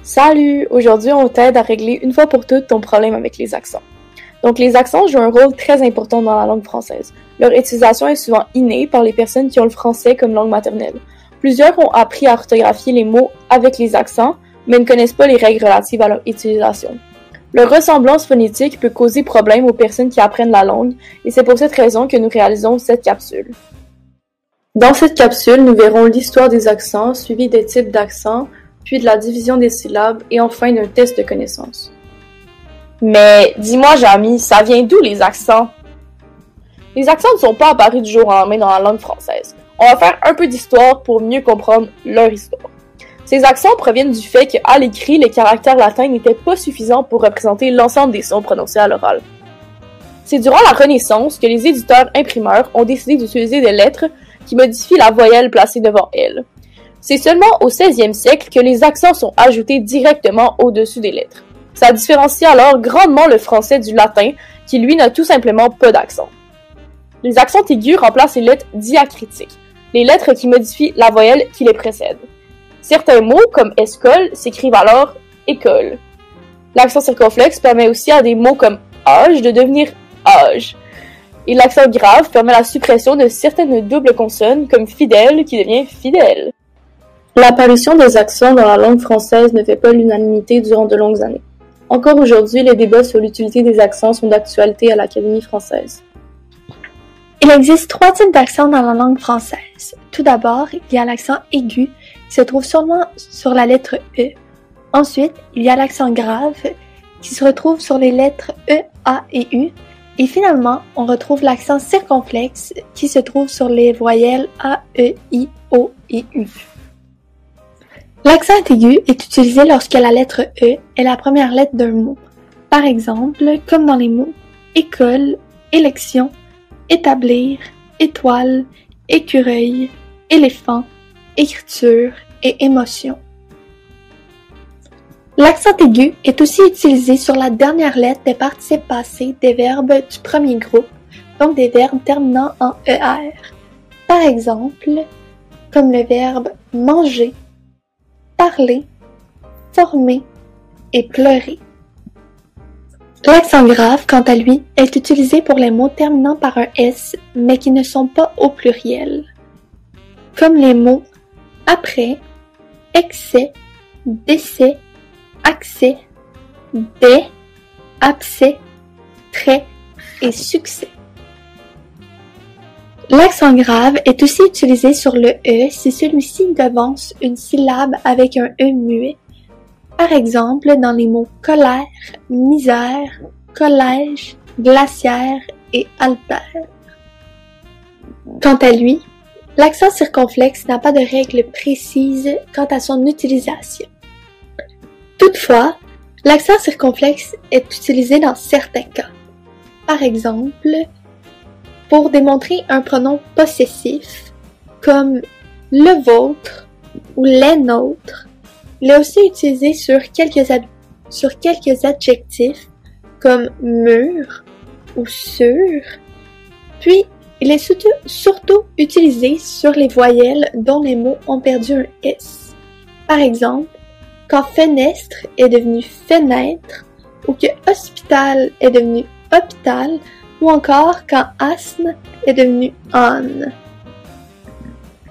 Salut! Aujourd'hui, on t'aide à régler une fois pour toutes ton problème avec les accents. Donc, les accents jouent un rôle très important dans la langue française. Leur utilisation est souvent innée par les personnes qui ont le français comme langue maternelle. Plusieurs ont appris à orthographier les mots avec les accents, mais ne connaissent pas les règles relatives à leur utilisation. Leur ressemblance phonétique peut causer problème aux personnes qui apprennent la langue, et c'est pour cette raison que nous réalisons cette capsule. Dans cette capsule, nous verrons l'histoire des accents, suivi des types d'accents, puis de la division des syllabes, et enfin d'un test de connaissance. Mais dis-moi, Jamy, ça vient d'où les accents? Les accents ne sont pas apparus du jour au lendemain dans la langue française. On va faire un peu d'histoire pour mieux comprendre leur histoire. Ces accents proviennent du fait qu'à l'écrit, les caractères latins n'étaient pas suffisants pour représenter l'ensemble des sons prononcés à l'oral. C'est durant la Renaissance que les éditeurs imprimeurs ont décidé d'utiliser des lettres qui modifient la voyelle placée devant elles. C'est seulement au 16e siècle que les accents sont ajoutés directement au-dessus des lettres. Ça différencie alors grandement le français du latin, qui lui n'a tout simplement pas d'accent. Les accents aigus remplacent les lettres diacritiques, les lettres qui modifient la voyelle qui les précède. Certains mots, comme escole, s'écrivent alors école. L'accent circonflexe permet aussi à des mots comme âge de devenir âge. Et l'accent grave permet la suppression de certaines doubles consonnes, comme fidèle qui devient fidèle. L'apparition des accents dans la langue française ne fait pas l'unanimité durant de longues années. Encore aujourd'hui, les débats sur l'utilité des accents sont d'actualité à l'Académie française. Il existe 3 types d'accents dans la langue française. Tout d'abord, il y a l'accent aigu, qui se trouve seulement sur la lettre E. Ensuite, il y a l'accent grave, qui se retrouve sur les lettres E, A et U. Et finalement, on retrouve l'accent circonflexe, qui se trouve sur les voyelles A, E, I, O et U. L'accent aigu est utilisé lorsque la lettre E est la première lettre d'un mot. Par exemple, comme dans les mots école, élection, établir, étoile, écureuil, éléphant, écriture et émotion. L'accent aigu est aussi utilisé sur la dernière lettre des participes passés des verbes du premier groupe, donc des verbes terminant en ER. Par exemple, comme le verbe manger, parler, former et pleurer. L'accent grave, quant à lui, est utilisé pour les mots terminant par un S, mais qui ne sont pas au pluriel, comme les mots après, excès, décès, accès, des, abcès, trait et succès. L'accent grave est aussi utilisé sur le E si celui-ci devance une syllabe avec un E muet. Par exemple, dans les mots colère, misère, collège, glaciaire et altère. Quant à lui, l'accent circonflexe n'a pas de règle précise quant à son utilisation. Toutefois, l'accent circonflexe est utilisé dans certains cas. Par exemple, pour démontrer un pronom possessif, comme le vôtre ou les nôtres. Il est aussi utilisé sur quelques adjectifs, comme mûr ou sûr. Puis, il est surtout utilisé sur les voyelles dont les mots ont perdu un S. Par exemple, quand fenêtre est devenu fenêtre, ou que hospital est devenu hôpital, ou encore quand asthme est devenu âne.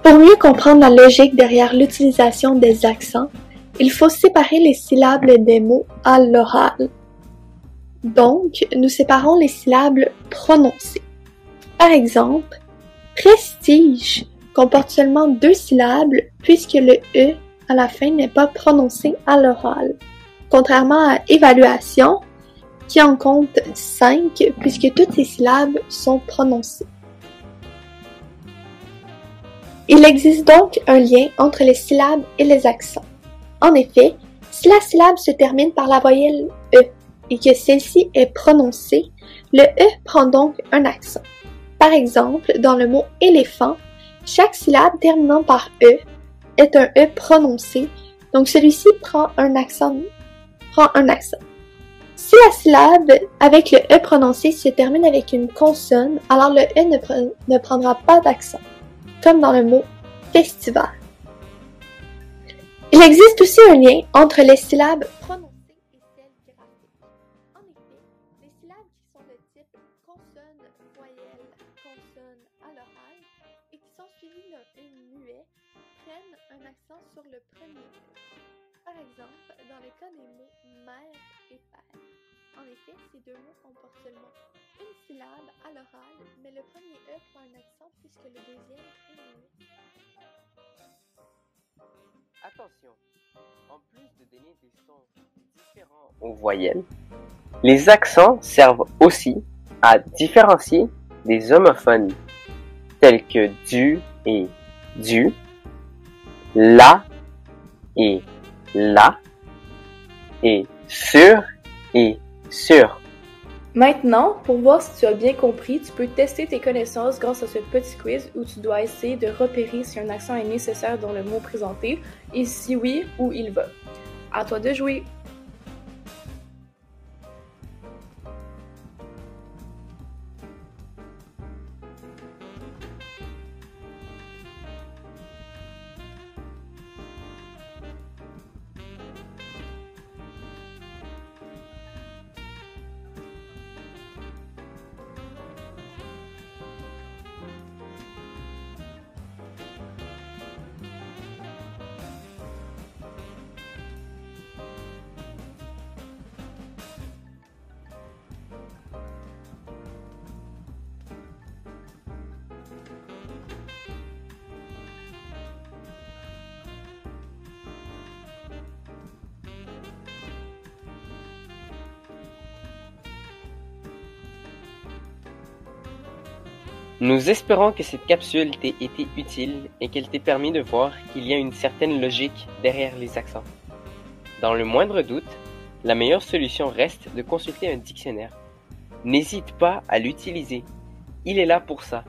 Pour mieux comprendre la logique derrière l'utilisation des accents, il faut séparer les syllabes des mots à l'oral. Donc, nous séparons les syllabes prononcées. Par exemple, prestige comporte seulement 2 syllabes puisque le E à la fin n'est pas prononcé à l'oral, contrairement à évaluation qui en compte 5 puisque toutes ces syllabes sont prononcées. Il existe donc un lien entre les syllabes et les accents. En effet, si la syllabe se termine par la voyelle E et que celle-ci est prononcée, le E prend donc un accent. Par exemple, dans le mot éléphant, chaque syllabe terminant par E est un E prononcé, donc celui-ci prend un accent. Si la syllabe avec le E prononcé se termine avec une consonne, alors le E ne prendra pas d'accent, comme dans le mot festival. Il existe aussi un lien entre les syllabes prononcées et celles graphiques. En effet, les syllabes qui sont de type consonne, voyelle, consonne à l'oral et qui sont suivies d'un E muet prennent un accent sur le premier E. Par exemple, dans le cas des mots mère et père. En effet, ces deux mots comportent seulement une syllabe à l'oral, mais le premier E prend un accent puisque le deuxième est muet. Attention, en plus de donner des sons différents aux voyelles, les accents servent aussi à différencier des homophones tels que du et du, la et la, et sur et sur. Maintenant, pour voir si tu as bien compris, tu peux tester tes connaissances grâce à ce petit quiz où tu dois essayer de repérer si un accent est nécessaire dans le mot présenté et si oui, où il va. À toi de jouer! Nous espérons que cette capsule t'ait été utile et qu'elle t'ait permis de voir qu'il y a une certaine logique derrière les accents. Dans le moindre doute, la meilleure solution reste de consulter un dictionnaire. N'hésite pas à l'utiliser, il est là pour ça.